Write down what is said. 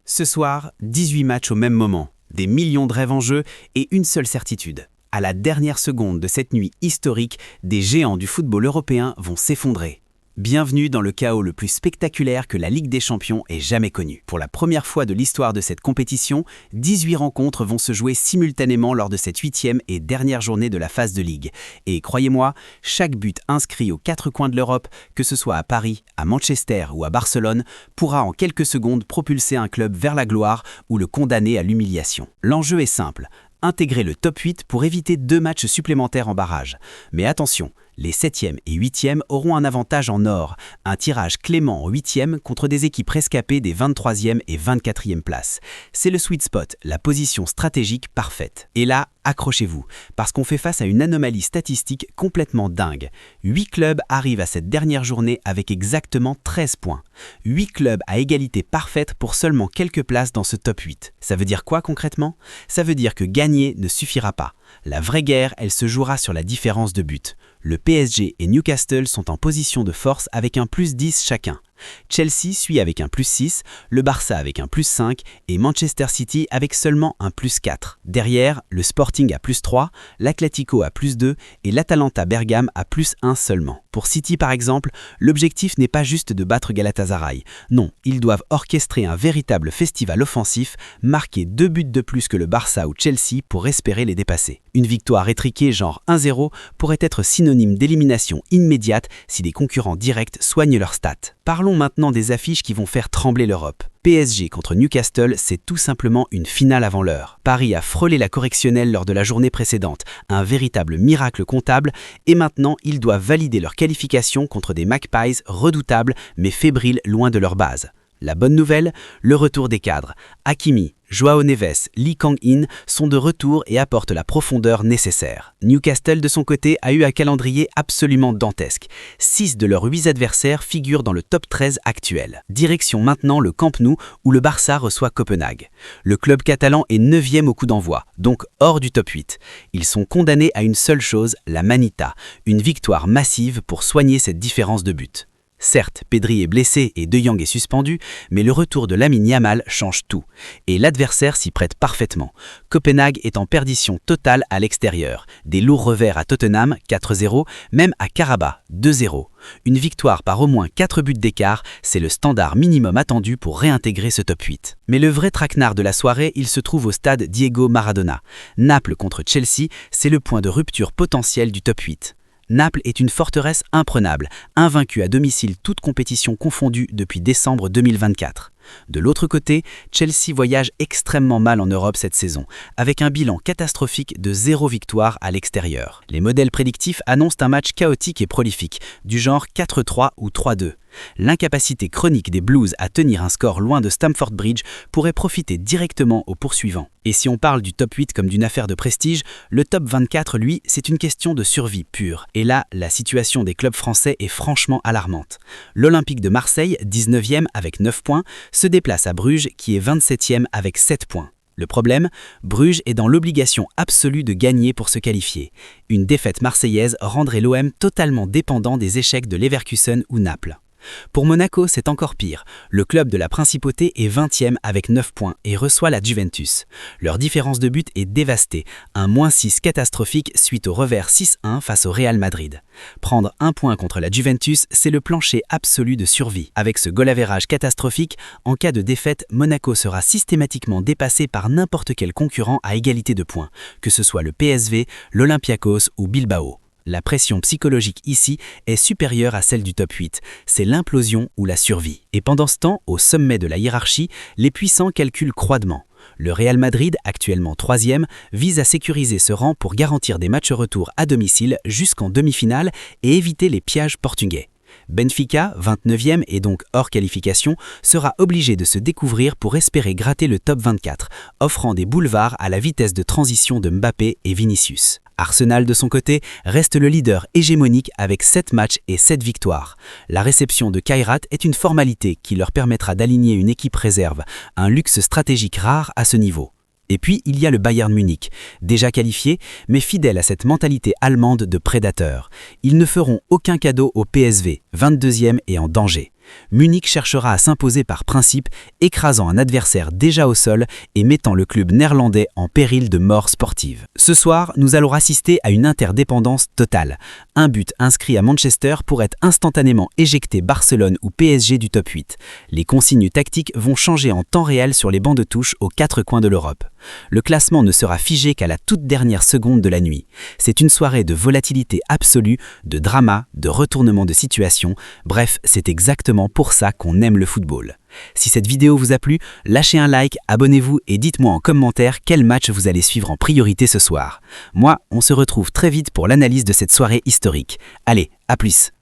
Ce soir, 18 matchs au même moment, des millions de rêves en jeu et une seule certitude. À la dernière seconde de cette nuit historique, des géants du football européen vont s'effondrer. Bienvenue dans le chaos le plus spectaculaire que la Ligue des Champions ait jamais connu. Pour la première fois de l'histoire de cette compétition, 18 rencontres vont se jouer simultanément lors de cette 8e et dernière journée de la phase de Ligue. Et croyez-moi, chaque but inscrit aux 4 coins de l'Europe, que ce soit à Paris, à Manchester ou à Barcelone, pourra en quelques secondes propulser un club vers la gloire ou le condamner à l'humiliation. L'enjeu est simple. Intégrer le top 8 pour éviter 2 matchs supplémentaires en barrage. Mais attention, les 7e et 8e auront un avantage en or, un tirage clément en 8e contre des équipes rescapées des 23e et 24e places. C'est le sweet spot, la position stratégique parfaite. Et là, accrochez-vous, parce qu'on fait face à une anomalie statistique complètement dingue. 8 clubs arrivent à cette dernière journée avec exactement 13 points. 8 clubs à égalité parfaite pour seulement quelques places dans ce top 8. Ça veut dire quoi concrètement? Ça veut dire que gagner ne suffira pas. La vraie guerre, elle se jouera sur la différence de but. Le PSG et Newcastle sont en position de force avec un plus 10 chacun. Chelsea suit avec un plus 6, le Barça avec un plus 5 et Manchester City avec seulement un plus 4. Derrière, le Sporting a plus 3, l'Atlético a plus 2 et l'Atalanta Bergame a plus 1 seulement. Pour City par exemple, l'objectif n'est pas juste de battre Galatasaray. Non, ils doivent orchestrer un véritable festival offensif, marquer 2 buts de plus que le Barça ou Chelsea pour espérer les dépasser. Une victoire étriquée genre 1-0 pourrait être synonyme d'élimination immédiate si des concurrents directs soignent leurs stats. Parlons maintenant des affiches qui vont faire trembler l'Europe. PSG contre Newcastle, c'est tout simplement une finale avant l'heure. Paris a frôlé la correctionnelle lors de la journée précédente, un véritable miracle comptable, et maintenant ils doivent valider leur qualification contre des Magpies redoutables mais fébriles loin de leur base. La bonne nouvelle, le retour des cadres. Hakimi, Joao Neves, Lee Kang-in sont de retour et apportent la profondeur nécessaire. Newcastle, de son côté, a eu un calendrier absolument dantesque. 6 de leurs 8 adversaires figurent dans le top 13 actuel. Direction maintenant le Camp Nou où le Barça reçoit Copenhague. Le club catalan est 9e au coup d'envoi, donc hors du top 8. Ils sont condamnés à une seule chose, la manita, une victoire massive pour soigner cette différence de but. Certes, Pedri est blessé et De Jong est suspendu, mais le retour de Lamine Yamal change tout. Et l'adversaire s'y prête parfaitement. Copenhague est en perdition totale à l'extérieur. Des lourds revers à Tottenham, 4-0, même à Karabakh, 2-0. Une victoire par au moins 4 buts d'écart, c'est le standard minimum attendu pour réintégrer ce top 8. Mais le vrai traquenard de la soirée, il se trouve au stade Diego Maradona. Naples contre Chelsea, c'est le point de rupture potentiel du top 8. Naples est une forteresse imprenable, invaincue à domicile toute compétition confondue depuis décembre 2024. De l'autre côté, Chelsea voyage extrêmement mal en Europe cette saison, avec un bilan catastrophique de 0 victoire à l'extérieur. Les modèles prédictifs annoncent un match chaotique et prolifique, du genre 4-3 ou 3-2. L'incapacité chronique des Blues à tenir un score loin de Stamford Bridge pourrait profiter directement aux poursuivants. Et si on parle du top 8 comme d'une affaire de prestige, le top 24, lui, c'est une question de survie pure. Et là, la situation des clubs français est franchement alarmante. L'Olympique de Marseille, 19e avec 9 points, se déplace à Bruges qui est 27e avec 7 points. Le problème, Bruges est dans l'obligation absolue de gagner pour se qualifier. Une défaite marseillaise rendrait l'OM totalement dépendant des échecs de Leverkusen ou Naples. Pour Monaco, c'est encore pire. Le club de la Principauté est 20e avec 9 points et reçoit la Juventus. Leur différence de but est dévastée, un -6 catastrophique suite au revers 6-1 face au Real Madrid. Prendre 1 point contre la Juventus, c'est le plancher absolu de survie. Avec ce goal average catastrophique, en cas de défaite, Monaco sera systématiquement dépassé par n'importe quel concurrent à égalité de points, que ce soit le PSV, l'Olympiakos ou Bilbao. La pression psychologique ici est supérieure à celle du top 8. C'est l'implosion ou la survie. Et pendant ce temps, au sommet de la hiérarchie, les puissants calculent froidement. Le Real Madrid, actuellement 3e, vise à sécuriser ce rang pour garantir des matchs retour à domicile jusqu'en demi-finale et éviter les pièges portugais. Benfica, 29e et donc hors qualification, sera obligé de se découvrir pour espérer gratter le top 24, offrant des boulevards à la vitesse de transition de Mbappé et Vinicius. Arsenal, de son côté, reste le leader hégémonique avec 7 matchs et 7 victoires. La réception de Kairat est une formalité qui leur permettra d'aligner une équipe réserve, un luxe stratégique rare à ce niveau. Et puis, il y a le Bayern Munich, déjà qualifié, mais fidèle à cette mentalité allemande de prédateur. Ils ne feront aucun cadeau au PSV, 22e et en danger. Munich cherchera à s'imposer par principe, écrasant un adversaire déjà au sol et mettant le club néerlandais en péril de mort sportive. Ce soir, nous allons assister à une interdépendance totale. Un but inscrit à Manchester pourrait instantanément éjecter Barcelone ou PSG du top 8. Les consignes tactiques vont changer en temps réel sur les bancs de touche aux quatre coins de l'Europe. Le classement ne sera figé qu'à la toute dernière seconde de la nuit. C'est une soirée de volatilité absolue, de drama, de retournement de situation. Bref, c'est exactement pour ça qu'on aime le football. Si cette vidéo vous a plu, lâchez un like, abonnez-vous et dites-moi en commentaire quel match vous allez suivre en priorité ce soir. Moi, on se retrouve très vite pour l'analyse de cette soirée historique. Allez, à plus!